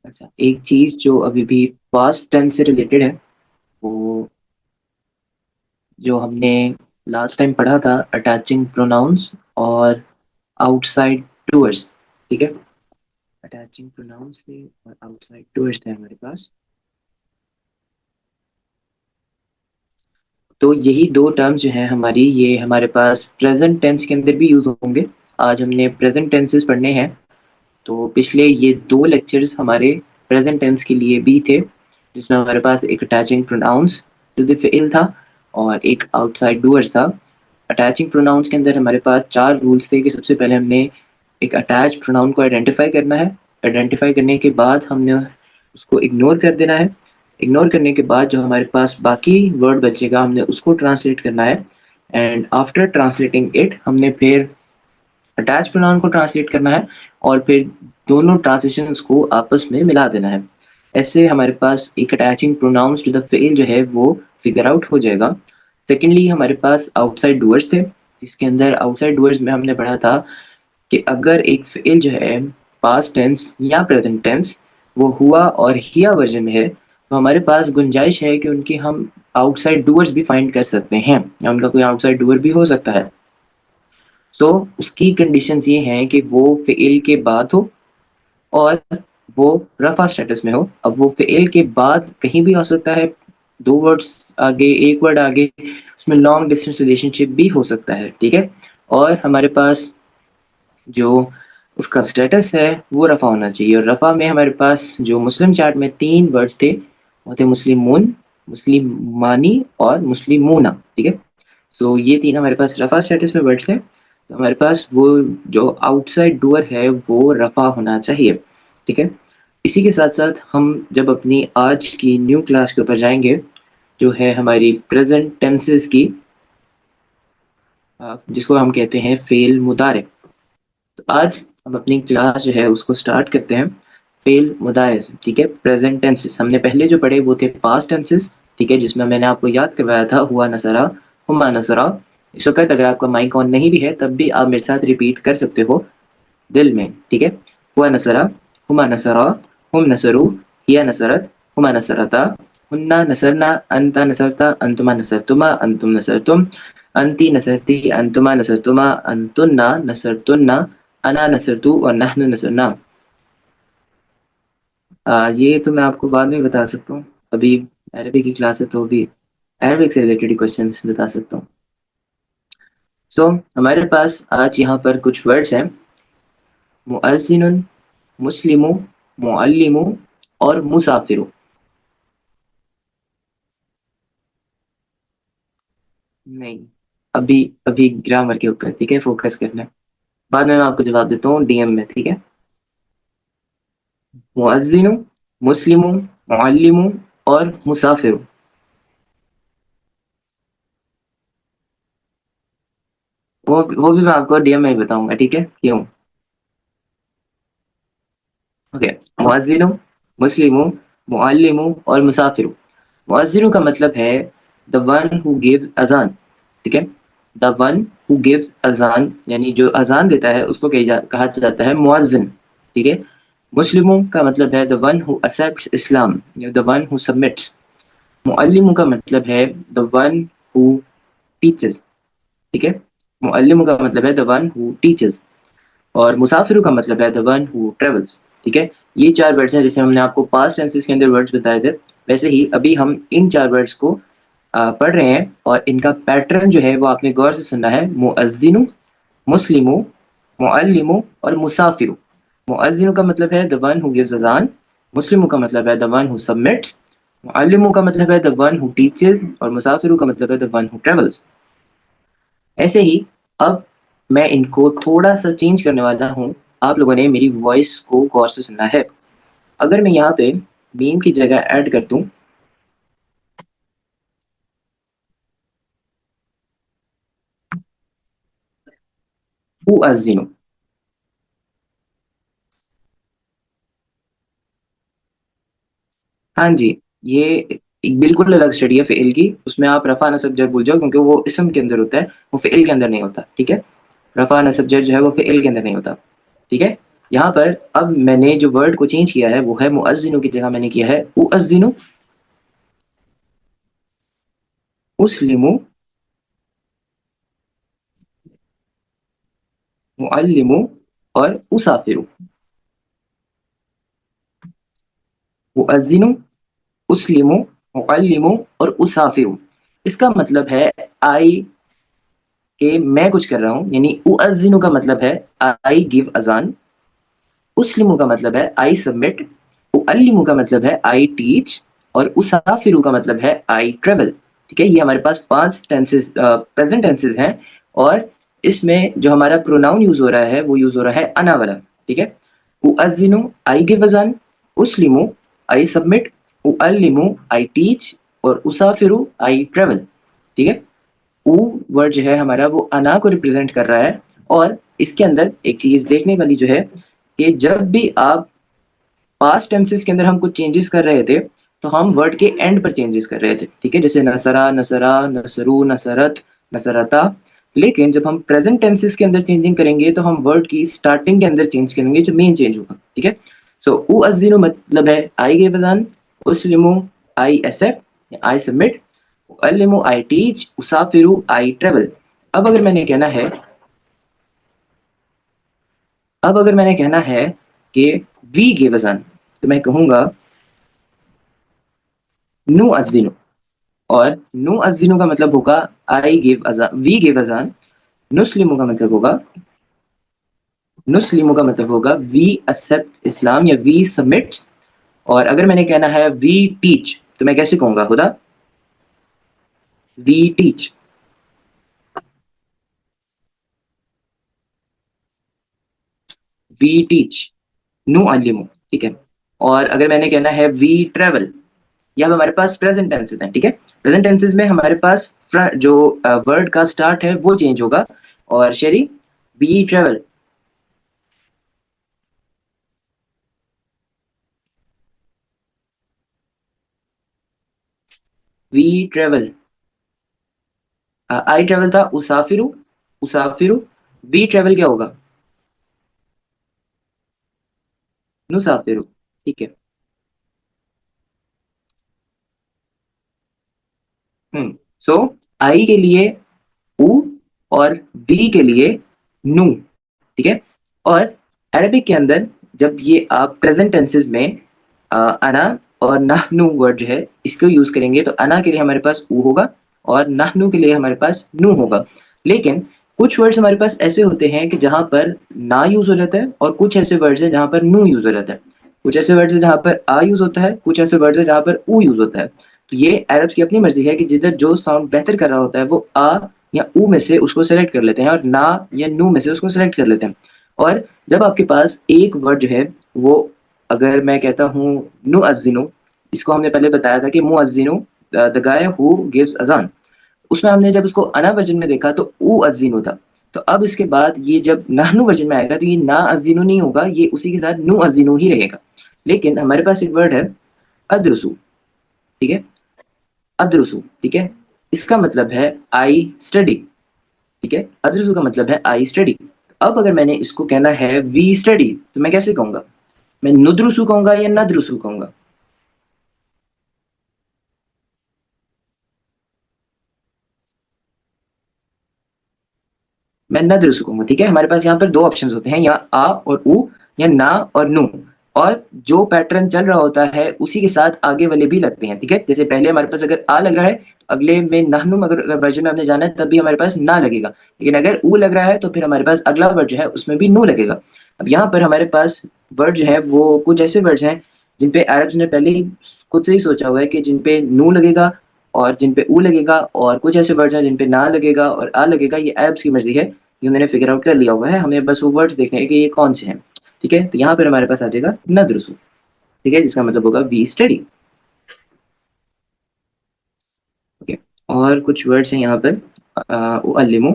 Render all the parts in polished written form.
अच्छा, एक चीज जो अभी भी पास्ट टेंस से रिलेटेड है, वो जो हमने लास्ट टाइम पढ़ा था, अटैचिंग प्रोनाउंस और आउटसाइड डूअर्स। ठीक है, अटैचिंग प्रोनाउंस थे और आउटसाइड डूअर्स थे हमारे पास। तो यही दो टर्म्स जो हैं हमारी, ये हमारे पास प्रेजेंट टेंस के अंदर भी यूज होंगे। आज हमने प्रेजेंट टेंसेस पढ़ने हैं। तो पिछले ये दो लेक्चर्स हमारे प्रेजेंट टेंस के लिए भी थे, जिसमें हमारे पास एक अटैचिंग प्रोनाउंस टू द फेल था और एक आउटसाइड डूअर्स था। अटैचिंग प्रोनाउंस के अंदर हमारे पास चार रूल्स थे कि सबसे पहले हमने एक अटैच प्रोनाउन को आइडेंटिफाई करना है। आइडेंटिफाई करने के बाद हमने उसको इग्नोर कर देना है। इग्नोर करने के बाद जो हमारे पास बाकी वर्ड बचेगा, हमने उसको ट्रांसलेट करना है। एंड आफ्टर ट्रांसलेटिंग इट, हमने फिर अटैच प्रोनाउन को ट्रांसलेट करना है और फिर दोनों ट्रांजिशंस को आपस में मिला देना है। ऐसे हमारे पास एक अटैचिंग प्रोनाउंस टू द फेल जो है वो फिगर आउट हो जाएगा। सेकेंडली, हमारे पास आउटसाइड डूअर्स थे, जिसके अंदर आउटसाइड डूअर्स में हमने पढ़ा था कि अगर एक फेल जो है पास्ट टेंस या प्रेजेंट टेंस वो हुआ और हिया वर्जन में है, तो हमारे पास गुंजाइश है कि उनकी हम आउटसाइड डूअर्स भी फाइंड कर सकते हैं, या उनका कोई आउटसाइड डूअर भी हो सकता है। सो उसकी कंडीशंस ये हैं कि वो फेल के बाद हो और वो रफा स्टेटस में हो। अब वो फेल के बाद कहीं भी हो सकता है, दो वर्ड्स आगे, एक वर्ड आगे, उसमें लॉन्ग डिस्टेंस रिलेशनशिप भी हो सकता है। ठीक है, और हमारे पास जो उसका स्टेटस है वो रफा होना चाहिए। और रफा में हमारे पास जो मुस्लिम चार्ट में तीन वर्ड्स थे, वो थे मुस्लिमून, मुस्लिमानी और मुस्लिमूना। ठीक है, सो ये तीन हमारे पास रफा स्टेटस में वर्ड्स हैं। तो हमारे पास वो जो आउटसाइड डूअर है वो रफा होना चाहिए। ठीक है, इसी के साथ साथ हम जब अपनी आज की न्यू क्लास के ऊपर जाएंगे, जो है हमारी प्रेजेंट टेंसेस की, जिसको हम कहते हैं फेल मुदारे। तो आज हम अपनी क्लास जो है उसको स्टार्ट करते हैं फेल मुदारे से। ठीक है, प्रेजेंट टेंसेस हमने पहले जो पढ़े वो थे पास्ट टेंसेस। ठीक है, जिसमें मैंने आपको याद करवाया था हुआ नसरा, हुमा नसरा। इस वक्त अगर आपका माइक ऑन नहीं भी है तब भी आप मेरे साथ रिपीट कर सकते हो दिल में। ठीक है, हुआ नसरा, हुमा नसरा, हुम नसरू, हिया नसरत, हुमा नसरता, हुन्ना नसरना, अंता नसरता, अंतुमा नसरतुमा, अंतुम नसरतुम, अंती नसरती, अंतुमा नसरतुमा, अंतुन्ना नसरतुन्ना, अना नसरतु और नहनु नसरना। ये तो मैं आपको बाद में बता सकता हूँ। अभी अरबी की क्लास है तो अभी अरबिक से रिलेटेड क्वेश्चंस बता सकता हूँ। सो हमारे पास आज यहाँ पर कुछ वर्ड्स हैं, मुअज्जिनुन, मुस्लिमु, मुअल्लिमु और मुसाफिरु। नहीं, अभी अभी ग्रामर के ऊपर, ठीक है, फोकस करना है। बाद में मैं आपको जवाब देता हूँ डीएम में। ठीक है, मुअज्जिनु, मुस्लिमु, मुअल्लिमु और मुसाफिरु। वो भी मैं आपको डीएम में ही बताऊंगा। ठीक है, क्यों? ओके, मुअज्जिनु, मुस्लिमु, मुअल्लिमु और मुसाफिरु। मुअज्जिनु का मतलब है द वन हु गिव्स अजान। ठीक है, द वन हु गिव्स अजान, यानी जो अजान देता है उसको कहा जाता है मुअज्जिन। ठीक है, मुस्लिमों का मतलब है the one who accepts Islam, the one who submits. मुअल्लिमु का मतलब है द वन हु टीचेस। ठीक है, मुअल्लिमु का मतलब है द वन हु टीचेस। और मुसाफिर का मतलब है द वन हु ट्रेवल्स। ठीक है, ये चार वर्ड्स हैं जैसे हमने आपको पास्ट टेंसेस के अंदर वर्ड्स बताए थे, वैसे ही अभी हम इन चार वर्ड्स को पढ़ रहे हैं। और इनका पैटर्न जो है वो आपने गौर से सुनना है, मुअज्जिनु, मुस्लिमु, मुअल्लिमु और मुसाफिरु। मुअज्जिनु का मतलब है द वन हु गिव्स अजान, मुस्लिमु का मतलब है द वन हु सबमिट्स, मुअल्लिमु का मतलब है द वन हु टीचेस और मुसाफिरु का मतलब है द वन हु ट्रेवल्स। ऐसे ही अब मैं इनको थोड़ा सा चेंज करने वाला हूँ। आप लोगों ने मेरी वॉइस को गौर से सुनना है। अगर मैं यहाँ पे मीम की जगह ऐड कर दूं उअज़्ज़िनु, हाँ जी, ये एक बिल्कुल अलग स्टडी है फेल की। उसमें आप रफा नसब जर भूल जाओ, क्योंकि वो इसम के अंदर होता है, वो फेल के अंदर नहीं होता। ठीक है, रफा नसब जर जो है वो फेल के अंदर नहीं होता। ठीक है, यहाँ पर अब मैंने जो वर्ड को चेंज किया है वो है मुअज्जिनु की जगह मैंने किया है उअज्जिनु, उस्लिमु, मुअल्लिमु और उसाफिरु। मुअज्जिनु, उस्लिमु, मुअल्लिमु और उसाफिरु। इसका मतलब है आई कि मैं कुछ कर रहा हूँ, यानी उअज्जिनु का मतलब है आई गिव अजान, उस्लिमु का मतलब है आई सबमिट, उअल्लिमु का मतलब है आई टीच और उसाफिरु का मतलब है आई ट्रेवल। ठीक है, ये हमारे पास 5 टेंसेस प्रेजेंट टेंसेस हैं और इसमें जो हमारा प्रोनाउन यूज हो रहा है वो यूज हो रहा है अना वाला। ठीक है, उअज्जिनु आई गिव अजान, उस्लिमु आई सबमिट, उअल्लिमु आई टीच और उसाफिरु आई ट्रेवल। ठीक है, ऊ वर्ड जो है हमारा वो अना को रिप्रेजेंट कर रहा है और इसके अंदर एक चीज देखने वाली जो है कि जब भी आप पास्ट टेंसेस के अंदर हम कुछ चेंजेस कर रहे थे तो हम वर्ड के एंड पर चेंजेस कर रहे थे। ठीक है, जैसे नसरा, नसरा, नसरू, नसरत, नसरता। लेकिन जब हम प्रेजेंट टेंसेस के अंदर चेंजिंग करेंगे तो हम वर्ड की स्टार्टिंग के अंदर चेंज करेंगे, जो मेन चेंज होगा। ठीक है, सो उ अज़ीनु मतलब है आई गिव अज़ान, उस्लिमु आई एक्सेप्ट आई सबमिट, उअल्लिमु आई टीच, उसाफिरु आई ट्रेवल। अब अगर मैंने कहना है अब अगर मैंने कहना है कि वी गिव अज़ान, तो मैं कहूंगा नु अज़ीनु। और नु अज़ीनु का मतलब होगा आई गिव अज़ान, वी गिव अज़ान। नुस्लिमु का मतलब होगा नुस्लिमु का मतलब होगा वी एक्सेप्ट इस्लाम या वी सबमिट। और अगर मैंने कहना है वी टीच, तो मैं कैसे कहूंगा खुदा? वी टीच, वी टीच, नु अलिमु। ठीक है, और अगर मैंने कहना है वी ट्रेवल, यहाँ हमारे पास प्रेजेंट टेंसेस हैं। ठीक है, प्रेजेंट टेंसेस में हमारे पास जो वर्ड का स्टार्ट है वो चेंज होगा। और शेरी, we travel, we travel. I travel था उसाफिरु, उसाफिरु। वी ट्रेवल क्या होगा? नुसाफिरु। ठीक है। सो आई के लिए उ और वी के लिए नु। ठीक है, और अरबिक के अंदर जब ये आप प्रेजेंट टेंसेस में अना और नाहनु वर्ड जो है इसको यूज करेंगे तो अना के लिए हमारे पास ऊ होगा और नाहनु के लिए हमारे पास नु होगा। लेकिन कुछ वर्ड्स हमारे पास ऐसे होते हैं कि जहां पर ना यूज हो जाता है और कुछ ऐसे वर्ड्स हैं जहां पर नु यूज हो जाता है। कुछ ऐसे वर्ड्स हैं जहां पर आ यूज होता है, कुछ ऐसे वर्ड्स हैं जहां पर ऊ यूज होता है। तो ये अरब्स की अपनी मर्जी है कि जिधर जो साउंड बेहतर कर रहा होता है वो आ या ऊ में से उसको सेलेक्ट कर लेते हैं और ना या नू में से उसको सेलेक्ट कर लेते हैं। और जब आपके पास एक वर्ड जो है वो, अगर मैं कहता हूँ नुअज़्ज़िनु, इसको हमने पहले बताया था कि मुअज़्ज़िनु द गाय हु गिव्स अजान, उसमें हमने जब उसको अना वर्जन में देखा तो ऊ अज़्ज़िनु था। तो अब इसके बाद ये जब नाहनु वर्जन में आएगा तो ये ना अज़्ज़िनु नहीं होगा, ये उसी के साथ नु अज़्ज़िनु ही रहेगा। लेकिन हमारे पास एक वर्ड है अदरुसु। ठीक है, अदरुसु। ठीक है, इसका मतलब है आई स्टडी। ठीक है, अदरुसु का मतलब है आई स्टडी। अब अगर मैंने इसको कहना है वी स्टडी, तो मैं कैसे कहूंगा? मैं नुद्रुसु कहूंगा या नद्रुसु कहूंगा? मैं नद्रुसु कहूंगा। ठीक है, हमारे पास यहाँ पर दो ऑप्शंस होते हैं, या आ और उ या ना और नु। और जो पैटर्न चल रहा होता है उसी के साथ आगे वाले भी लगते हैं। ठीक है, जैसे पहले हमारे पास अगर आ लग रहा है तो अगले में नाहनुम अगर वर्जन में हमने जाना है तब भी हमारे पास ना लगेगा। लेकिन अगर ऊ लग रहा है तो फिर हमारे पास अगला वर्ड जो है उसमें भी नू लगेगा। अब यहाँ पर हमारे पास वर्ड जो है वो कुछ ऐसे वर्ड्स हैं जिन पे अरब्स ने पहले ही खुद से ही सोचा हुआ है कि जिन पे नू लगेगा और जिन पे ऊ लगेगा, और कुछ ऐसे वर्ड्स हैं जिन पे ना लगेगा और आ लगेगा। ये अरब्स की मर्जी है, ये उन्होंने फिगर आउट कर लिया हुआ है, हमें बस वो वर्ड्स देखने हैं कि ये कौन से हैं। ठीक है, तो यहाँ पर हमारे पास आ जाएगा नदरुसु। ठीक है, जिसका मतलब होगा वी स्टडी। ओके, और कुछ वर्ड्स हैं यहाँ पर उअल्लिमु,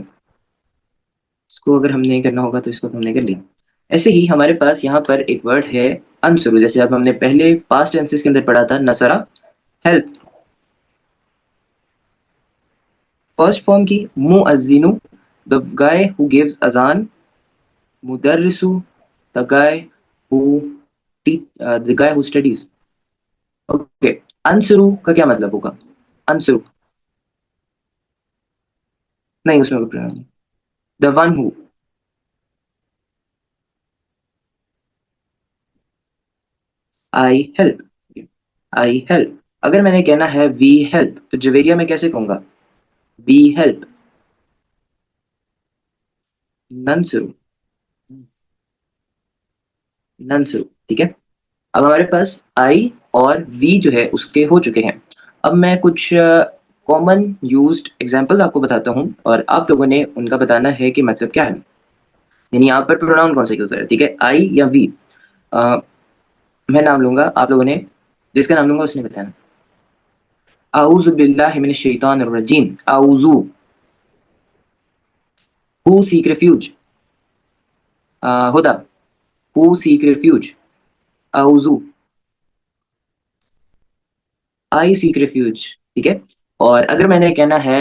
इसको अगर हमने करना होगा तो इसको तो हमने कर लिया। ऐसे ही हमारे पास यहाँ पर एक वर्ड है अंसुरु, जैसे अब हमने पहले पास्ट टेंसेस के अंदर पढ़ा था नसरा, हेल्प। फर्स्ट फॉर्म की मुअज्जिनु, द गाय हु गिव्स अजान, मुदर्रिसु, the guy who the guy who studies. Okay, अंसरू का क्या मतलब होगा? अंसरू, नहीं उसमें कोई pronoun नहीं। The one who, I help, I help. अगर मैंने कहना है वी हेल्प तो जवेरिया में कैसे कहूंगा? वी हेल्प, नंसरू, नंसरू। ठीक है, अब हमारे पास आई और वी जो है उसके हो चुके हैं। अब मैं कुछ कॉमन यूज्ड एग्जांपल्स आपको बताता हूँ और आप लोगों ने उनका बताना है कि मतलब क्या है, यानी यहाँ पर प्रोनाउन कौन सा यूज है। ठीक है, आई या वी। मैं नाम लूंगा, आप लोगों ने जिसका नाम लूंगा उसने बताना। आऊज़ु बिल्लाहि मिनश शैतानिर रजीम, आऊज़ु। Who seek refuge, Huda, who seek refuge, आऊज़ु, आई सीक रिफ्यूज। ठीक है, और अगर मैंने कहना है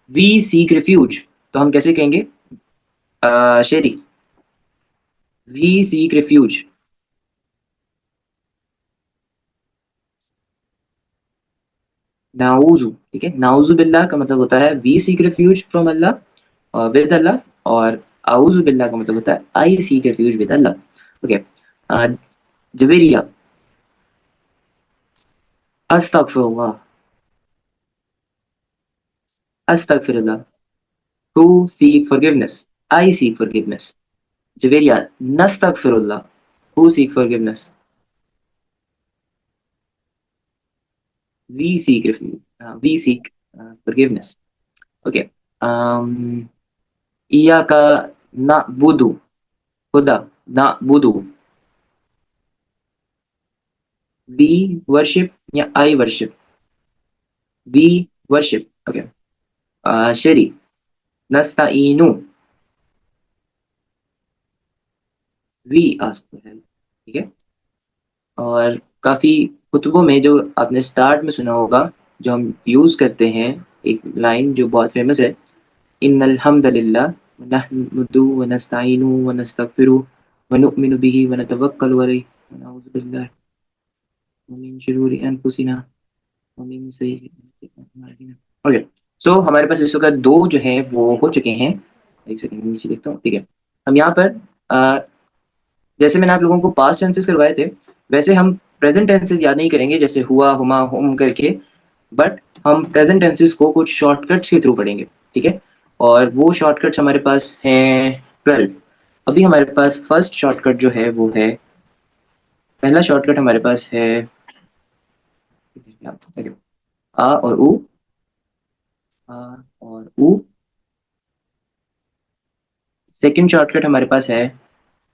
वी सीक रिफ्यूज तो हम कैसे कहेंगे? शेरी, वी सीक रिफ्यूज। नाउजू, ठीक है, नाउजू बिल्लाह का मतलब होता है we seek refuge from Allah, with Allah. और आउजू बिल्लाह का मतलब होता है I seek refuge with Allah. Okay, Javeria, अस्तगफिरुल्लाह, अस्तगफिरुल्लाह। Who seek forgiveness, I seek forgiveness. Javeria, नस्तगफिरुल्लाह, who seek forgiveness, we seek refuge, we seek forgiveness. Okay, इयाका नअबुदु, खुदा, नअबुदु, वी वर्शिप या I worship? We worship. Okay, शरी, नस्ताइनु, वी आस्क फॉर हेल्प। ठीक है, और काफी कुतुबों में जो आपने स्टार्ट में सुना होगा, जो हम यूज करते हैं, एक लाइन जो बहुत फेमस है, इन्नल हम्दलिल्लाह नहमदुहु व नस्तईनु व नस्तगफिरु व नुमिनु बिही व नतवक्कलु अलैहि व नऊज़ु बिल्लाहि मिन शुरूरि अनफुसिना व मिन सय्यिआति अअमालिना। ओके, सो हमारे पास इस वक्त दो जो है वो हो चुके हैं। एक सेकंड नीचे देखता हूँ। ठीक है, हम यहाँ पर जैसे मैंने आप लोगों को पास्ट टेंसेस करवाए थे, वैसे हम प्रेजेंट टेंसेस याद नहीं करेंगे जैसे हुआ, हुमा, हुम करके, बट हम प्रेजेंट टेंसेस को कुछ शॉर्टकट्स के थ्रू पढ़ेंगे। ठीक है, और वो शॉर्टकट्स हमारे पास हैं 12। अभी हमारे पास फर्स्ट शॉर्टकट जो है वो है, पहला शॉर्टकट हमारे पास है आ और ऊ, आ और ऊ। सेकंड शॉर्टकट हमारे पास है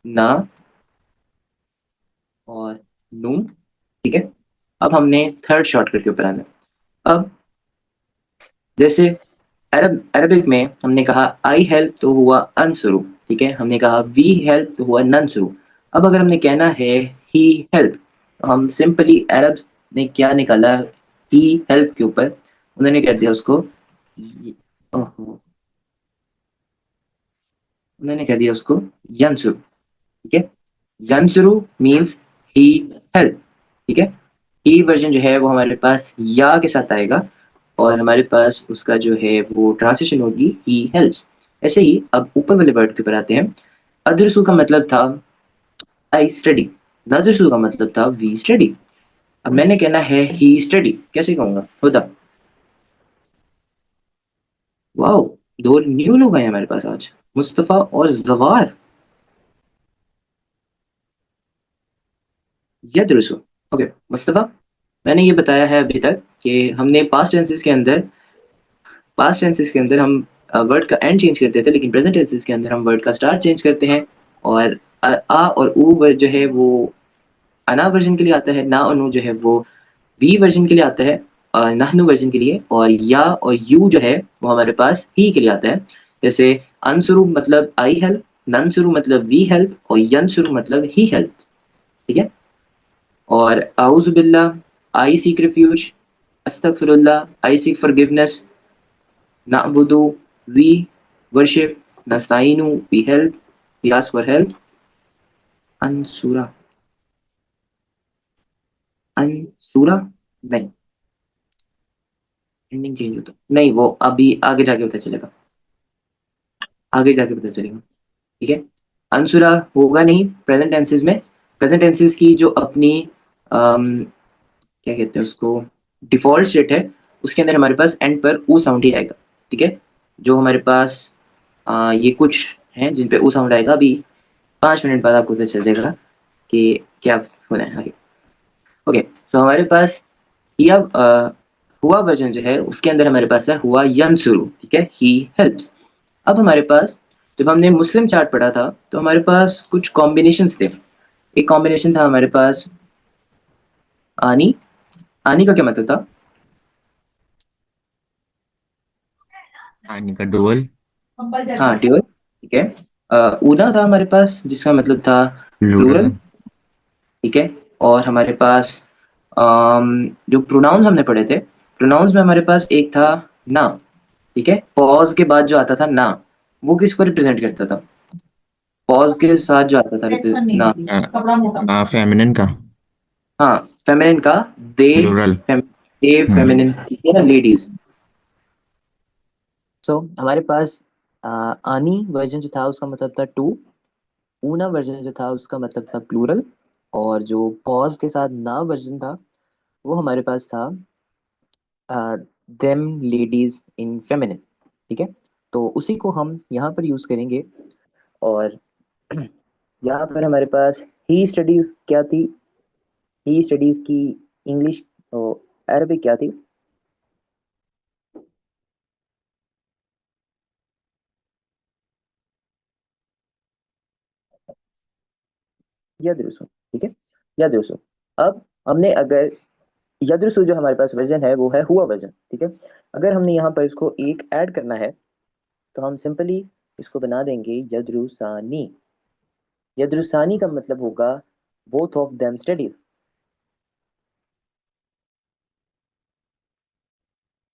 ना और नू। ठीक है, अब हमने थर्ड शॉर्टकट के ऊपर आना है। अब जैसे अरबिक में हमने कहा आई हेल्प तो हुआ अनसुरु। ठीक है, हमने कहा वी हेल्प तो हुआ ननसुरु। अब अगर हमने कहना है ही हेल्प तो हम सिंपली अरब्स ने क्या निकाला, ही हेल्प के ऊपर उन्होंने कर दिया उसको ओहो, उन्होंने कह दिया उसको यंसुरु। ठीक है, यंसुरु मीन्स ही हेल्प। ठीक है, ही वर्जन जो है वो हमारे पास या के साथ आएगा और हमारे पास उसका जो है वो ट्रांसलेशन होगी ही हेल्प्स। ऐसे ही अब ऊपर वाले वर्ड के ऊपर आते हैं। अदरसु का मतलब था आई स्टडी, नदरसु का मतलब था वी स्टडी। अब मैंने कहना है ही स्टडी, कैसे कहूंगा? होता, वाओ, दो न्यू लोग आए हमारे पास आज, मुस्तफा और जवार। यदरसु। ओके मुस्तफा, मैंने ये बताया है अभी तक कि हमने पास्ट टेंसेस के अंदर हम वर्ड का एंड चेंज करते थे, लेकिन प्रेजेंट टेंसेस के अंदर हम वर्ड का स्टार्ट चेंज करते हैं। और आ और ऊ वर्ड जो है वो अना वर्जन के लिए आता है, ना और नु जो है वो वी वर्जन के लिए आता है, नाहनु वर्जन के लिए, और या और यू जो है वो हमारे पास ही के लिए आता है। जैसे अनसुरु मतलब आई हेल्प, ननसुरु मतलब वी हेल्प, और यनसुरु मतलब ही हेल्प। ठीक है, और आउज़ु बिल्लाह आई सीक रिफ्यूज, अस्तगफिरुल्लाह आई सीक फॉरगिवनेस, नअबुदु वी वर्शिप, नस्ताइनु we help, we ask for help, अनसुरा, अनसुरा, नहीं, एंडिंग चेंज होता नहीं, वो अभी आगे जाके पता चलेगा, आगे जाके पता चलेगा। ठीक है, अनसुरा होगा नहीं प्रेजेंट टेंसेस में। प्रेजेंट टेंसेस की जो अपनी क्या कहते हैं उसको, डिफॉल्ट स्टेट है, उसके अंदर हमारे पास एंड पर ऊ साउंड ही आएगा। ठीक है, जो हमारे पास ये कुछ हैं जिन पे ऊ साउंड आएगा, अभी 5 मिनट बाद आपको पता चल जाएगा कि क्या होना है आगे। ओके, सो हमारे पास या हुआ वर्जन जो है उसके अंदर हमारे पास है हुआ यंसुरु। ठीक है, ही हेल्प्स। अब हमारे पास, जब हमने मुस्लिम चार्ट पढ़ा था तो हमारे पास कुछ कॉम्बिनेशंस थे। एक कॉम्बिनेशन था हमारे पास आनी। आनी का क्या मतलब था? आने का डुअल। हाँ, ड्यूअल। ठीक है, ऊना था हमारे पास जिसका मतलब था प्लूरल। प्लूरल। ठीक है, और हमारे पास जो प्रोनाउंस हमने पढ़े थे, प्रोनाउंस में हमारे पास एक था ना। ठीक है, पॉज के बाद जो आता था ना, वो किसको रिप्रेजेंट करता था? पॉज के साथ जो आता था ना। फेमिनिन का। हाँ, फेमिनिन का। दे, प्लूरल। दे हम्म। फेमिनिन, ठीक है ना, लेडीज। सो हमारे पास आनी वर्जन जो था उसका मतलब था टू। ऊना वर्जन जो था उसका मतलब था प्लूरल। और जो पॉज के साथ ना वर्जन था, वो हमारे पास था देम लेडीज इन फेमिनिन। ठीक है, तो उसी को हम यहाँ पर यूज करेंगे। और यहाँ पर हमारे पास ही स्टडीज क्या थी? ही स्टडीज की इंग्लिश, अरबिक क्या थी? यदरुसु। ठीक है, यदरुसु। अब हमने अगर यदरुसु जो हमारे पास वर्जन है वो है हुआ वर्जन। ठीक है, अगर हमने यहाँ पर इसको एक ऐड करना है तो हम सिंपली इसको बना देंगे यदरुसानी। यदरुसानी का मतलब होगा बोथ ऑफ देम स्टडीज।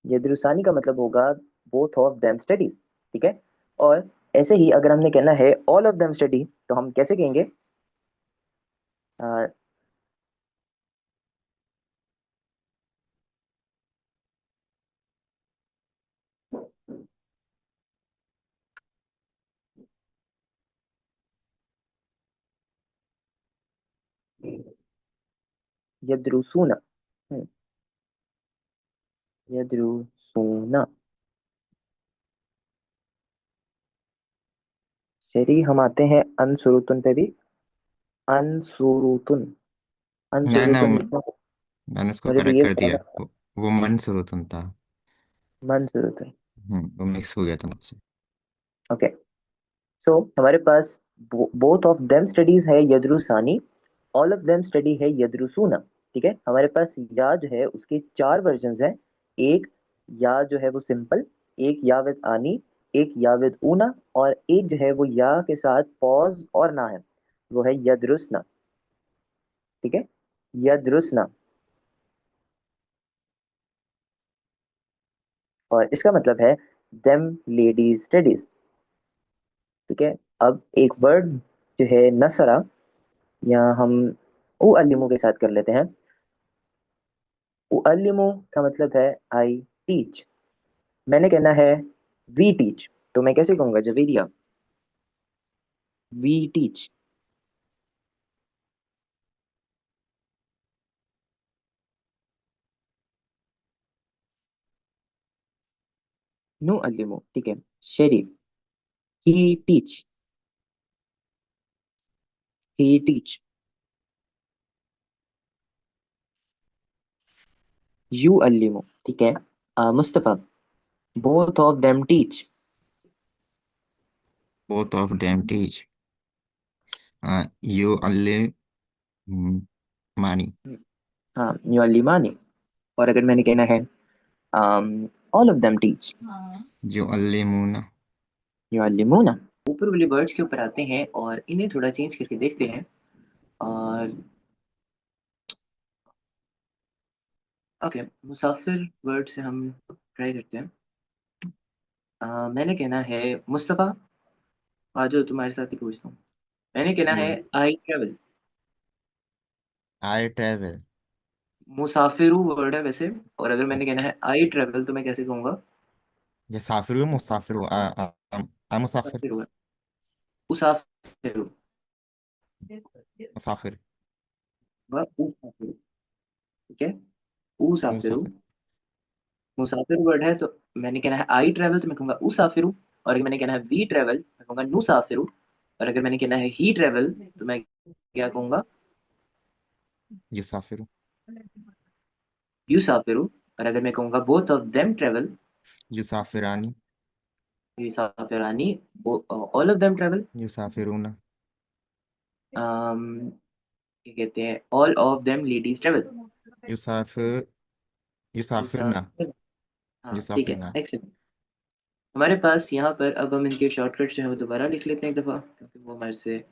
यदरुसानी का मतलब होगा बोथ ऑफ देम स्टडीज। ठीक है, और ऐसे ही अगर हमने कहना है ऑल ऑफ देम स्टडी तो हम कैसे कहेंगे? अ, यदरुसूना। हम्म, यदरुसूना। चलिए हम आते हैं अनसुरुतुन पे भी। अनसुरुतुन, ना ना, अनसुरुतुन लिखना। मैंने उसको मुझे तो करेक्ट ये कर पता दिया। था। वो मनसुरुतुन था। मनसुरुतुन। वो मिक्स हो गया था मुझसे। ओके, सो हमारे पास बोथ ऑफ देम स्टडीज है यदरुसानी, ऑल ऑफ देम स्टडी है यदरुसूना। ठीक है, हमारे पास या जो है उसके चार वर्जन हैं। एक या जो है वो सिंपल, एक या विद आनी, एक या विद ऊना, और एक जो है वो या के साथ पॉज और ना है, वो है यदरुसना। ठीक है, यदरुसना। और इसका मतलब है देम लेडीज स्टडीज। ठीक है, अब एक वर्ड जो है नसरा, या हम उ अलिमु के साथ कर लेते हैं। उअल्लिमु का मतलब है आई टीच। मैंने कहना है वी टीच, तो मैं कैसे कहूंगा जवेरिया? We teach. नो अल्लिमु। ठीक है, Sharif. He teach, he teach. यू अल्लिमु। ठीक है, Mustafa. Both of them teach. Both of them teach. यू अल्ले मानी। हाँ, यू अल्लिमानी। और अगर मैंने कहना है ऑल ऑफ देम टीच, जो अल्ले मुना। यू अल्लिमुना। ऊपर वाले वर्ड्स के ऊपर आते हैं और इन्हें थोड़ा चेंज करके देखते हैं। और ओके, मुसाफिर वर्ड से हम ट्राई करते हैं। मैंने कहना है मुस्तफा, आ जाओ तुम्हारे साथ ही पूछता हूँ। मैंने कहना है यू आई ट्रेवल। I travel. मुसाफिरू वर्ड है वैसे, और अगर मैंने कहना है आई ट्रेवल तो मैं कैसे कहूंगा? ये साफिर मुसाफिर आ मुसाफिर। मुसाफिरू है। उसाफिरू। मुसाफिर। वह उसाफिरू। ठीक है। उसाफिरू। मुसाफिर। मुसाफिर वर्ड है तो मैंने कहना है आई ट्रेवल तो मैं कहूंगा उसाफिरू। और अगर मैंने कहना है वी ट्रेवल मैं कहूंगा नुसाफिरू। और अगर मैंने कहना है ही ट्रेवल तो मैं क्या कहूंगा? युसाफिर। युसाफिरू। और अगर मैं कहूंगा बोथ ऑफ देम ट्रेवल, युसाफिरानी। युसाफिरानी। All of them travel. युसाफिरून। क्या कहते हैं, all of them ladies travel. युसाफिर। युसाफिरना। युसाफिर। हाँ ठीक है, युसाफिरना। एक्सेलेंट। हमारे पास यहाँ पर अब हम इनके शॉर्टकट जो है वो दोबारा लिख लेते हैं एक दफ़ा, क्योंकि वो हमारे से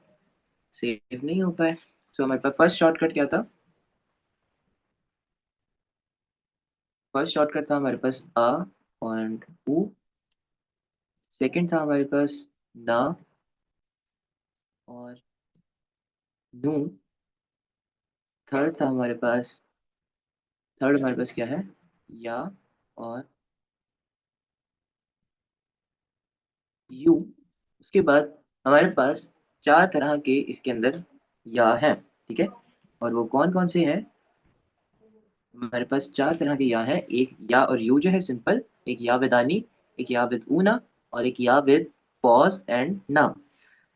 सेव नहीं हो पाए। सो हमारे पास फर्स्ट शॉर्टकट क्या था? फर्स्ट शॉर्टकट था हमारे पास आ और ऊ। सेकंड था हमारे पास ना और नू। थर्ड था हमारे पास, थर्ड हमारे पास क्या है? या और यू। उसके बाद हमारे पास चार तरह के इसके अंदर या हैं। ठीक है। और वो कौन कौन से हैं? हमारे पास चार तरह के या हैं। एक या और यू जो है सिंपल, एक या विद आनी, एक या विद ऊना, और एक या विद पॉज एंड ना।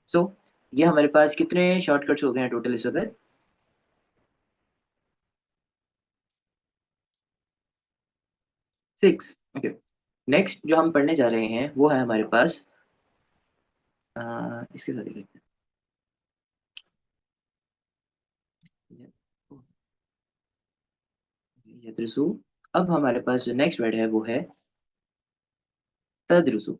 सो ये हमारे पास कितने शॉर्टकट्स हो गए हैं टोटल इस वक्त? 6। ओके। नेक्स्ट जो हम पढ़ने जा रहे हैं वो है हमारे पास इसके साथ ही करते हैं यद्रसु। अब हमारे पास जो नेक्स्ट वर्ड है वो है तद्रुसु।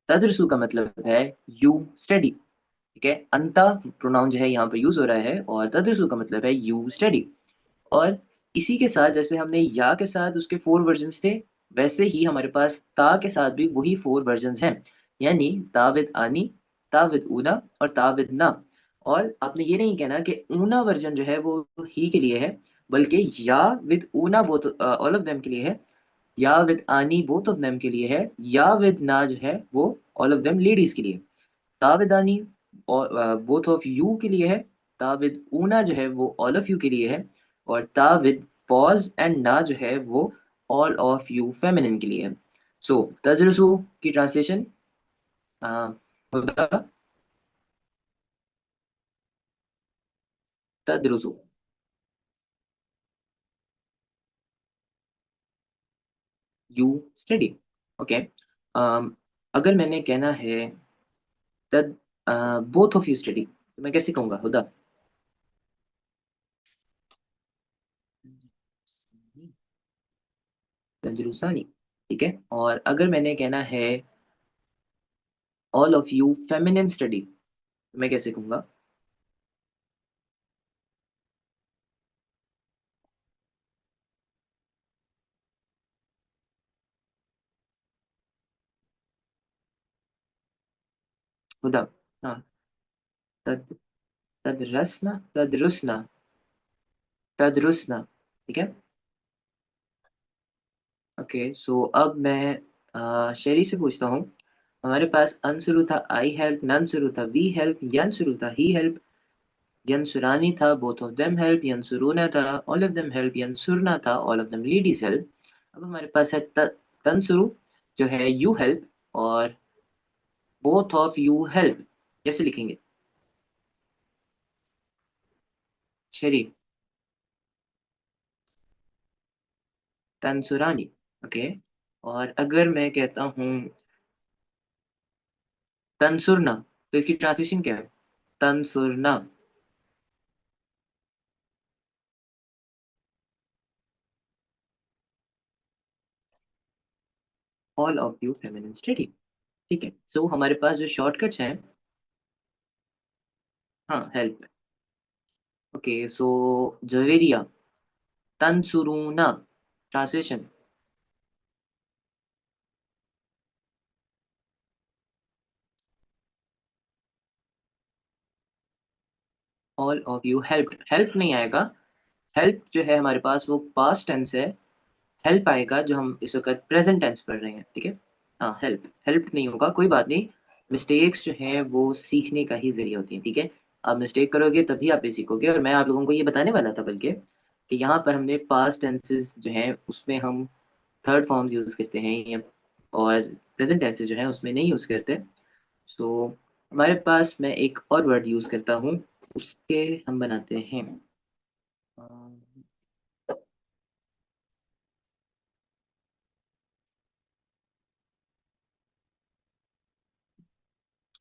तद्रुसु का मतलब है यू स्टडी। ठीक है। अंता प्रोनाउन जो है यहाँ पर यूज हो रहा है, और तद्रुसु का मतलब है यू स्टडी। और इसी के साथ जैसे हमने या के साथ उसके 4 वर्जन्स थे, वैसे ही हमारे पास ता के साथ भी वही 4 वर्जन्स हैं। यानी ता विद आनी, ता विद ऊना और ता विद ना। और आपने ये नहीं कहना कि ऊना वर्जन जो है वो ही के लिए है, बल्कि या with Una both all of them के लिए है, या विद आनी बोथ ऑफ देम के लिए है, या विद ना जो है वो ऑल ऑफ देम लेडीज के लिए। ताविदानी और बोथ ऑफ यू के लिए है। ताविद ऊना जो है वो ऑल ऑफ यू के लिए है। और ताविद पॉज एंड ना जो है वो ऑल ऑफ यू फेमिनिन के लिए है। सो तजरसु की ट्रांसलेशन होगा तदरुसु। You study. ओके। अगर मैंने कहना है तद बोथ ऑफ यू स्टडी तो मैं कैसे कहूंगा हुदा? तजरुसानी। ठीक है। और अगर मैंने कहना है all of you feminine study तो मैं कैसे कहूंगा? हुदा। हाँ। तद तदरसना तदरुसना तदरुसना। ठीक है। ओके। सो अब मैं शेरी से पूछता हूँ। हमारे पास अनसुरु था आई हेल्प, ननसुरु था वी हेल्प, यनसुरु था ही हेल्प, यंसुरानी था बोथ ऑफ देम हेल्प, यंसुरूना था ऑल ऑफ देम हेल्प, यंसुरना था all of them ladies help. अब हमारे पास है तनसुरु जो है यू हेल्प, और बोथ ऑफ यू हेल्प। कैसे लिखेंगे? शेरी। तनसुरानी। ओके। और अगर मैं कहता हूँ तंसुरना तो इसकी ट्रांसलेशन क्या है? तंसुरना। All of you feminine study. ठीक है। सो हमारे पास जो शॉर्टकट्स हैं, हाँ हेल्प। ओके। सो जवेरिया तंसुरूना। Translation. All of you help, help नहीं आएगा। हेल्प जो है हमारे पास वो पास्ट टेंस है। हेल्प आएगा जो हम इस वक्त प्रेजेंट टेंस पढ़ रहे हैं, ठीक है। हाँ, हेल्प हेल्प नहीं होगा, कोई बात नहीं। मिस्टेक्स जो है वो सीखने का ही जरिया होती है, ठीक है। आप मिस्टेक करोगे तभी आप ये सीखोगे, और मैं आप लोगों को ये बताने वाला था बल्कि कि यहाँ पर हमने पास्ट टेंसेस जो है उसमें हम थर्ड फॉर्म्स यूज करते हैं और प्रेजेंट टेंसेस जो है उसमें नहीं यूज करते। सो हमारे पास मैं एक और वर्ड यूज करता हूँ, उसके हम बनाते हैं।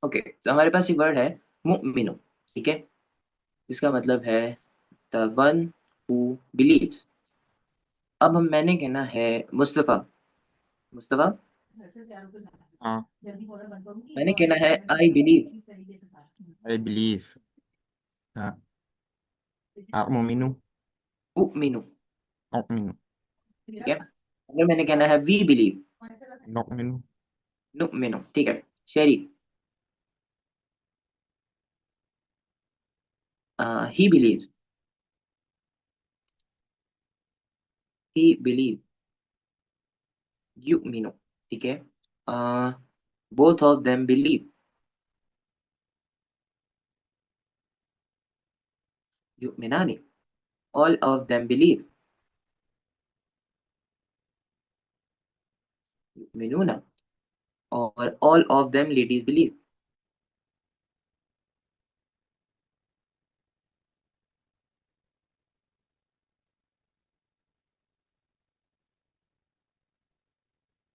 ओके, तो हमारे पास एक वर्ड है मुमिनो, ठीक है। जिसका मतलब है द वन हु बिलीव्स। अब हम मैंने कहना है मुस्तफा। मुस्तफा, हाँ। मैंने कहना है आई बिलीव। I believe. हाँ। अउमिनु। उमिनु, अउमिनु। ठीक है। अगर मैंने कहना है वी बिलीव। नुमिनु। नुमिनु, ठीक है। शेरी, ही बिलीव्स। He believe. युमिनु, ठीक है। Both of them believe. युमिनानी, ऑल ऑफ देम बिलीव। युमिनुना, और all of them ladies believe.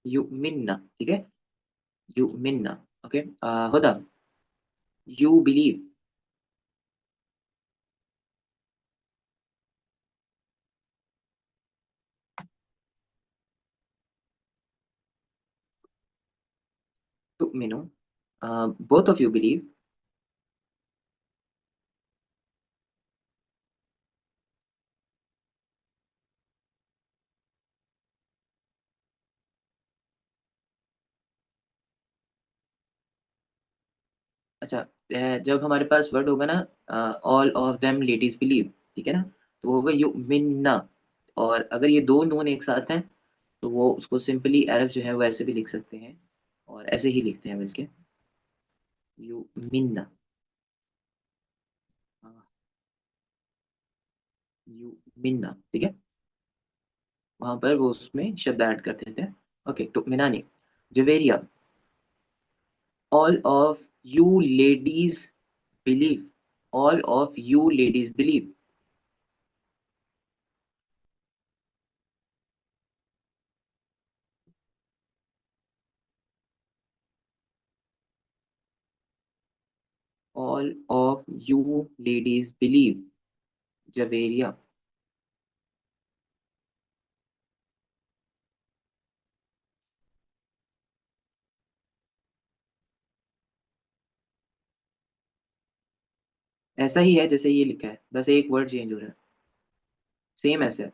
युमिन्ना, ठीक है। युमिन्ना, ओके। Huda, you believe. तुमिनु, बोथ ऑफ यू बिलीव। अच्छा, जब हमारे पास वर्ड होगा ना all of them ladies believe, ठीक है ना, तो वो होगा यू मिन्ना। और अगर ये दो नून एक साथ हैं तो वो उसको सिंपली अरब जो है वो ऐसे भी लिख सकते हैं, और ऐसे ही लिखते हैं बल्कि, यू मिन्ना। यू मिन्ना, ठीक है। वहां पर वो उसमें शब्द ऐड कर देते हैं। ओके, तो मिनानी, Javeria, all of you ladies believe. All of you ladies believe. All of you ladies believe, Javeria. ऐसा ही है जैसे ये लिखा है, बस एक वर्ड चेंज हो रहा है। सेम ऐसे है,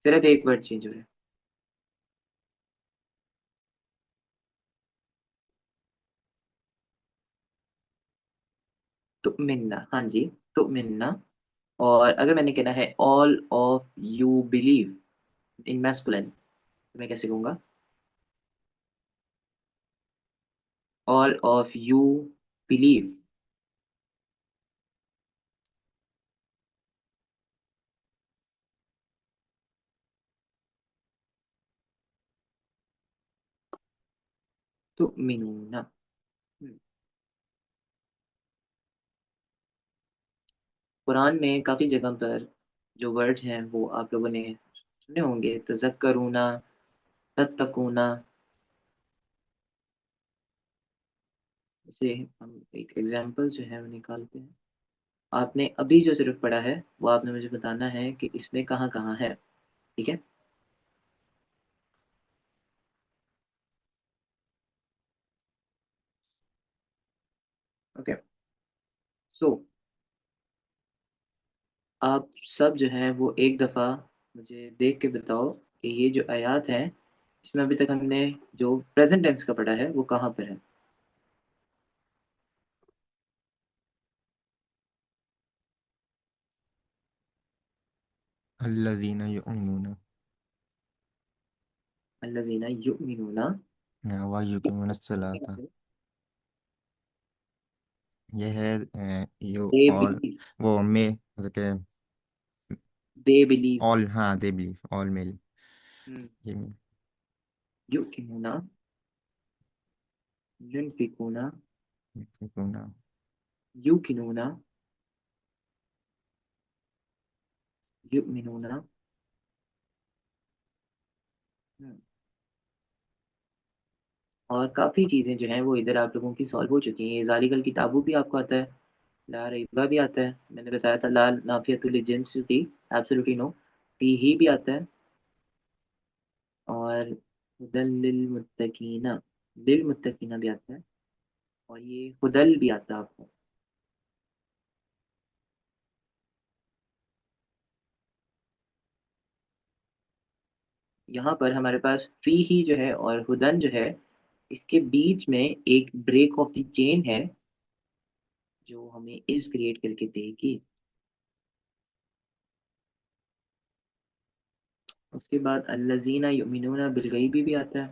सिर्फ एक वर्ड चेंज हो रहा है। तुमिन्ना, हाँ जी, तुमिन्ना। और अगर मैंने कहना है all of you believe in masculine, तो मैं कैसे कहूंगा? All of you believe. तुमिनुना। हम्म, कुरान में काफी जगह पर जो वर्ड्स हैं वो आप लोगों ने सुने होंगे, तजक्करूना, तत्तकूना। इसे हम एक एग्जांपल जो है वो निकालते हैं। आपने अभी जो सिर्फ पढ़ा है वो आपने मुझे बताना है कि इसमें कहाँ कहाँ है, ठीक है। ओके, सो आप सब जो है वो एक दफ़ा मुझे देख के बताओ कि ये जो आयत है इसमें अभी तक हमने जो प्रेजेंट टेंस का पढ़ा है वो कहाँ पर है। अल्लज़ीना युमिनूना अल्लज़ीना युमिनूना। व युकीमून सलाता। ये है यू दे ऑल, बिलीव। वो मे मतलब कि दे बिलीव। ऑल, हाँ दे बिलीव, ऑल मेल। हम्म। ये युकिनूना, युनफिकूना, युकीमूना। युकिनूना, युमिनूना। हम्म। और काफ़ी चीज़ें जो हैं वो इधर आप लोगों की सॉल्व हो चुकी हैं। ये ज़ालिकल किताबू भी आपको आता है, ला रईबा भी आता है, मैंने बताया था ला नाफियतुल जिन्स थी, एब्सोल्युटली नो। फी ही भी आता है, और हुदल लिल मुत्तकीना, लिल मुत्तकीना भी आता है, और ये हुदल भी आता है आपको। यहाँ पर हमारे पास फी ही जो है और हुदन जो है, इसके बीच में एक ब्रेक ऑफ द चेन है जो हमें इस क्रिएट करके देगी। उसके बाद अल्लज़ीना युमिनूना बिलगैबी भी आता है,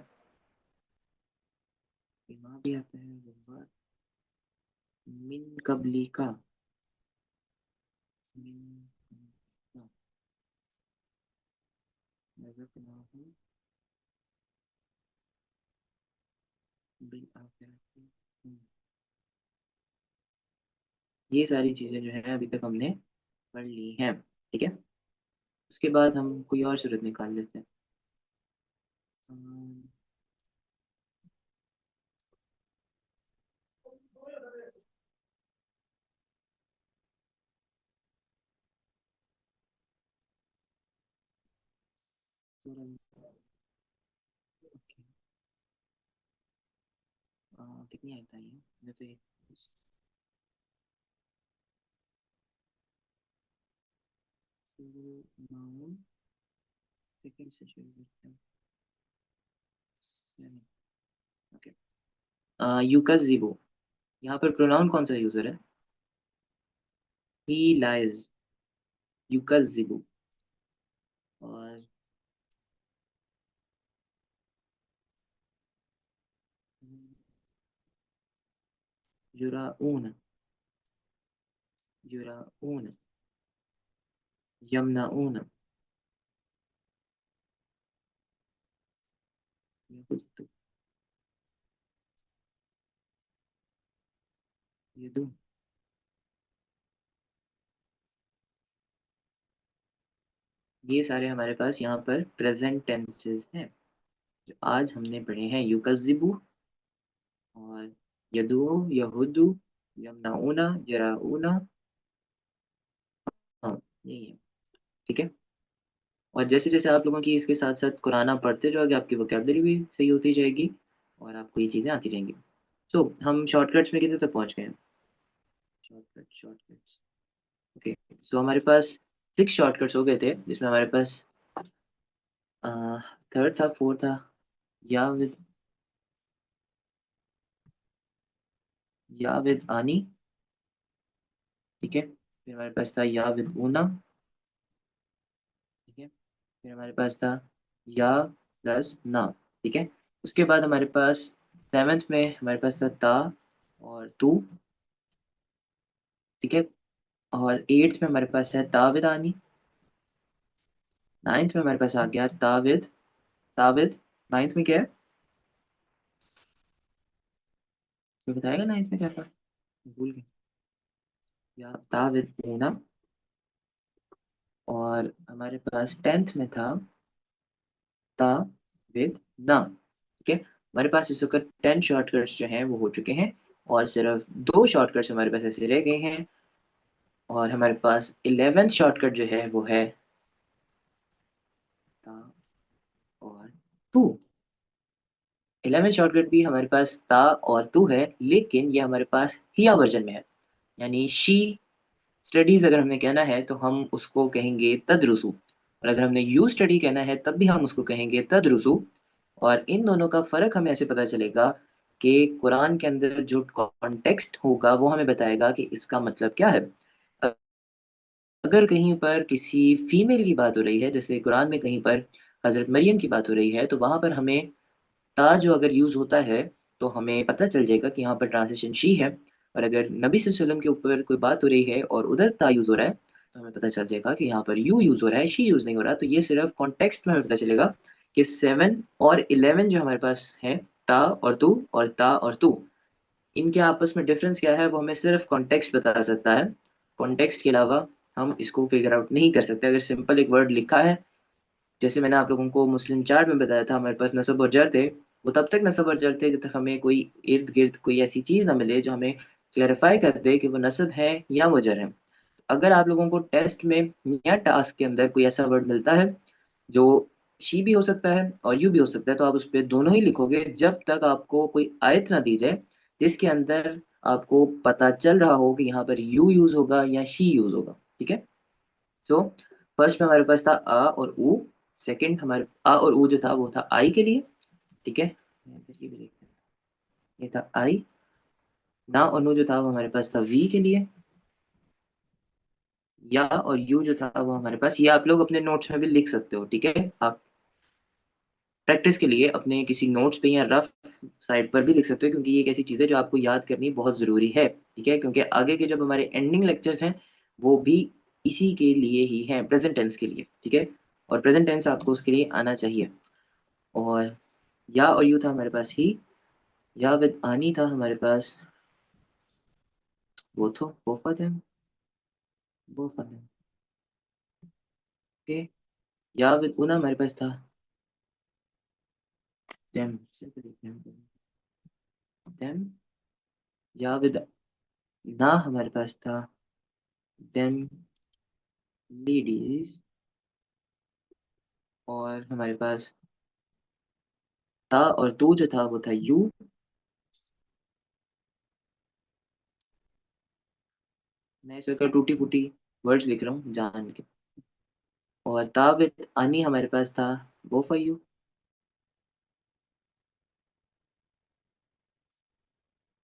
बिमा भी आता है, बिमा, मिन कबली का, मिन का, रज़क़नाहुम बिल आखिरति। ये सारी चीज़ें जो है अभी तक हमने पढ़ ली हैं, ठीक है। उसके बाद हम कोई और सूरत निकाल लेते हैं। अम, सूरत- ओके, कितनी आयत आई है मुझे तो नाउन सेकंड से शुरू करते हैं। ओके, युकज़िबु, यहाँ पर प्रोनाउन कौन सा यूजर है? ही लाइज, युकज़िबु। और युराऊन, युराऊन, यमनाऊन, यहुद्दु, यदुम। ये सारे हमारे पास यहाँ पर प्रेजेंट टेंसेस हैं जो आज हमने पढ़े हैं। युकज़िबु और यदु, यहुदु, यमनाऊना, यराऊना। हाँ, यही है, ठीक है। और जैसे जैसे आप लोगों की इसके साथ साथ कुरान आप पढ़ते जाओगे, आपकी वोकेबलरी भी सही होती जाएगी और आपको ये चीज़ें आती रहेंगी। सो हम शॉर्टकट्स में कितने तक पहुंच गए हैं? Shortcut, shortcuts, okay. सो हमारे पास 6 शॉर्टकट्स हो गए थे, जिसमें हमारे पास थर्ड था, फोर्थ था, या विद, या विद आनी, ठीक है। फिर हमारे पास था या विद ऊना, ठीक है। फिर हमारे पास था या प्लस ना, ठीक है। उसके बाद हमारे पास सेवेंथ में हमारे पास था ता और तू, ठीक है। और एट्थ में हमारे पास है ताविद आनी। नाइन्थ में हमारे पास आ गया ताविद, ताविद। नाइन्थ में क्या है, तो बताएगा नाइन्थ में क्या था, भूल गए। या ताविद ऊना। और हमारे पास टेंथ में था ताविद ना, ठीक है। हमारे पास इस वक्त 10 शॉर्टकट्स जो हैं वो हो चुके हैं, और सिर्फ 2 शॉर्टकट्स हमारे पास ऐसे रह गए हैं। और हमारे पास 11th शॉर्टकट जो है वो है ता और तू। 11th शॉर्टकट भी हमारे पास ता और तू है, लेकिन ये हमारे पास हिया वर्जन में है, यानी शी स्टडीज अगर हमने कहना है तो हम उसको कहेंगे तदरुसु, और अगर हमने यू स्टडी कहना है तब भी हम उसको कहेंगे तदरुसु। और इन दोनों का फ़र्क हमें ऐसे पता चलेगा कि कुरान के अंदर जो कॉन्टेक्स्ट होगा वो हमें बताएगा कि इसका मतलब क्या है। अगर कहीं पर किसी फीमेल की बात हो रही है, जैसे कुरान में कहीं पर हजरत मरियम की बात हो रही है, तो वहां पर हमें ता जो अगर यूज होता है तो हमें पता चल जाएगा कि यहाँ पर ट्रांसलेशन शी है। और अगर नबी सल्लल्लाहु अलैहि वसल्लम के ऊपर कोई बात हो रही है और उधर ता यूज हो रहा है, तो हमें पता चल जाएगा कि यहाँ पर यू यूज हो रहा है, शी यूज नहीं हो रहा। तो ये सिर्फ कॉन्टेक्स्ट में हमें पता चलेगा कि 7 और 11 जो हमारे पास है, ता और तू और ता और तू, इनके आपस में डिफरेंस क्या है वो हमें सिर्फ कॉन्टेक्स्ट बता सकता है। कॉन्टेक्स्ट के अलावा हम इसको फिगर आउट नहीं कर सकते। अगर सिंपल एक वर्ड लिखा है, जैसे मैंने आप लोगों को मुस्लिम चार्ट में बताया था, हमारे पास नसब और जर थे, वो तब तक नसब और जर थे जब तक हमें कोई इर्द गिर्द कोई ऐसी चीज ना मिले जो हमें क्लेरिफाई कर दे कि वो नसब है या वो जर है। अगर आप लोगों को टेस्ट में या टास्क के अंदर कोई ऐसा वर्ड मिलता है जो शी भी हो सकता है और यू भी हो सकता है, तो आप उस पर दोनों ही लिखोगे जब तक आपको कोई आयत ना दी जाए जिसके अंदर आपको पता चल रहा हो कि यहाँ पर यू यूज होगा या शी यूज होगा। ठीक है। सो फर्स्ट में हमारे पास था आ और ऊ। सेकंड हमारे आ और ऊ जो था वो था आई के लिए। ठीक है। ये भी देखते हैं। ये था आई। ना और नु जो था वो हमारे पास था वी के लिए। या और यू जो था वो हमारे पास, ये आप लोग अपने नोट्स में भी लिख सकते हो। ठीक है। आप प्रैक्टिस के लिए अपने किसी नोट्स पे या रफ साइड पर भी लिख सकते हो, क्योंकि ये एक ऐसी चीज़ है जो आपको याद करनी बहुत ज़रूरी है। ठीक है। क्योंकि आगे के जब हमारे एंडिंग लेक्चर्स हैं वो भी इसी के लिए ही हैं, प्रेजेंट टेंस के लिए। ठीक है। और प्रेजेंट टेंस आपको उसके लिए आना चाहिए। और या और यू था हमारे पास ही। या विद आनी था हमारे पास वो तो बोफा थे, बोफा थे। ओके। या विद उना हमारे पास था them, सिंपली them। या विद ना हमारे पास था them ladies। और हमारे पास था और तू जो था वो था यू। मैं इस वक्त टूटी फूटी वर्ड्स लिख रहा हूँ जान के। और था विद अनी हमारे पास था वो फॉर यू।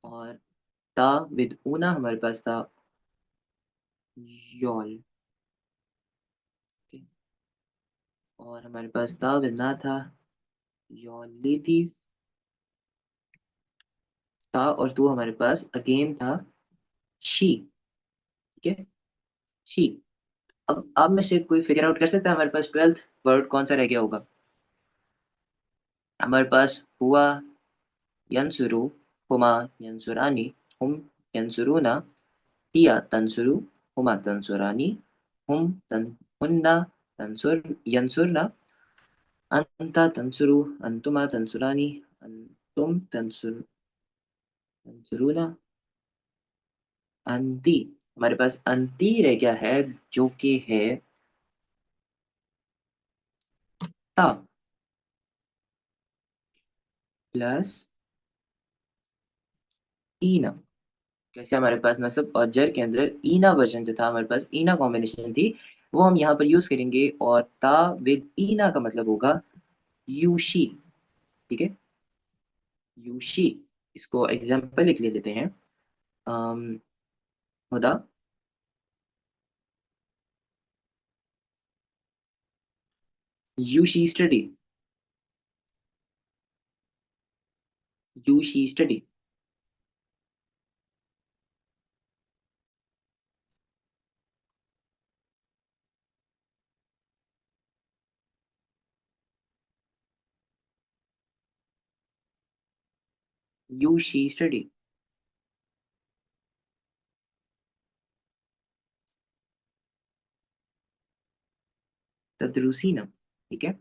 और था विद ऊना हमारे पास था योल। और हमारे पास था विद ना था योर लेडीज। था और तू हमारे पास अगेन था शी। ठीक है। शी। अब आप में से कोई फिगर आउट कर सकता है हमारे पास 12th वर्ड कौन सा रह गया होगा? हमारे पास हुआ यंसुरु, हुमा यंसुरानी, हुम यंसुरुना, हिया तंसुरु, हुमा तंसुरानी, हुम तन हुन्ना तंसुर यंसुरना, अंता तंसुरु, अंतुमा तंसुरानी, अंतुम तंसुरुना, अंती। हमारे पास अंती रह गया है जो कि है ता प्लस ईना। जैसे हमारे पास नसब और जर के अंदर ईना वर्जन जो था, हमारे पास ईना कॉम्बिनेशन थी, वो हम यहाँ पर यूज करेंगे। और ता विद ईना का मतलब होगा यूशी। ठीक है। यूशी। इसको एग्जाम्पल लिख ले लेते हैं। अम, हुदा यूशी स्टडी। यूशी स्टडी। यूशी स्टडी। तदरुसीना। ठीक है।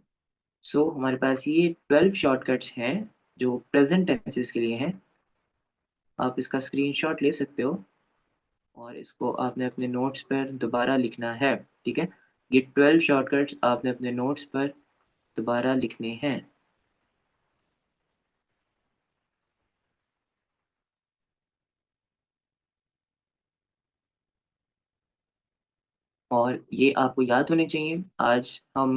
सो हमारे पास ये 12 शॉर्टकट्स हैं जो प्रेजेंट टेंसेस के लिए हैं। आप इसका स्क्रीनशॉट ले सकते हो और इसको आपने अपने नोट्स पर दोबारा लिखना है। ठीक है। ये 12 शॉर्टकट्स आपने अपने नोट्स पर दोबारा लिखने हैं। और ये आपको याद होने चाहिए। आज हम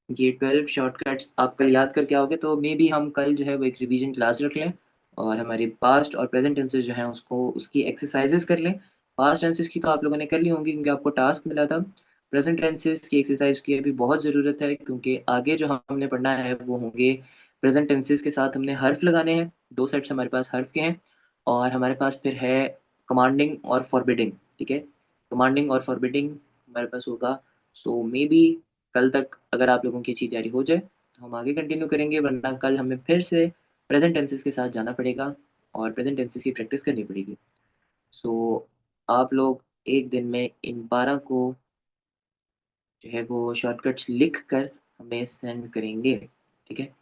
ये 12 शॉर्टकट्स आप कल याद करके आओगे, तो मे बी हम कल जो है वो एक रिवीजन क्लास रख लें और हमारे पास्ट और प्रेजेंट टेंसेस जो हैं उसको उसकी एक्सरसाइजेस कर लें। पास्ट टेंसेस की तो आप लोगों ने कर ली होंगी क्योंकि आपको टास्क मिला था। प्रेजेंट टेंसेस की एक्सरसाइज की अभी बहुत ज़रूरत है, क्योंकि आगे जो हमने पढ़ना है वो होंगे प्रेजेंट टेंसेस के साथ हमने हर्फ लगाने हैं। दो सेट्स हमारे पास हर्फ के हैं, और हमारे पास फिर है कमांडिंग और फॉरबिडिंग। ठीक है, कमांडिंग और फॉरबिडिंग हमारे पास होगा। सो मे बी कल तक अगर आप लोगों की अच्छी तैयारी हो जाए तो हम आगे कंटिन्यू करेंगे, वरना कल हमें फिर से प्रेजेंट टेंसेस के साथ जाना पड़ेगा और प्रेजेंट टेंसेस की प्रैक्टिस करनी पड़ेगी। सो आप लोग एक दिन में इन 12 को जो है वो शॉर्टकट्स लिख कर हमें सेंड करेंगे। ठीक है,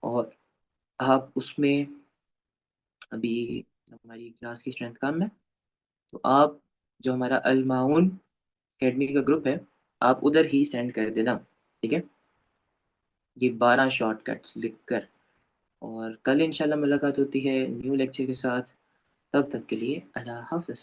और आप उसमें अभी हमारी क्लास की स्ट्रेंथ कम है, तो आप जो हमारा अल माउन अकेडमी का ग्रुप है आप उधर ही सेंड कर देना। ठीक है, ये 12 शॉर्टकट्स लिख कर। और कल इंशाल्लाह मुलाकात होती है न्यू लेक्चर के साथ। तब तक के लिए अल्लाह हाफ़िज़।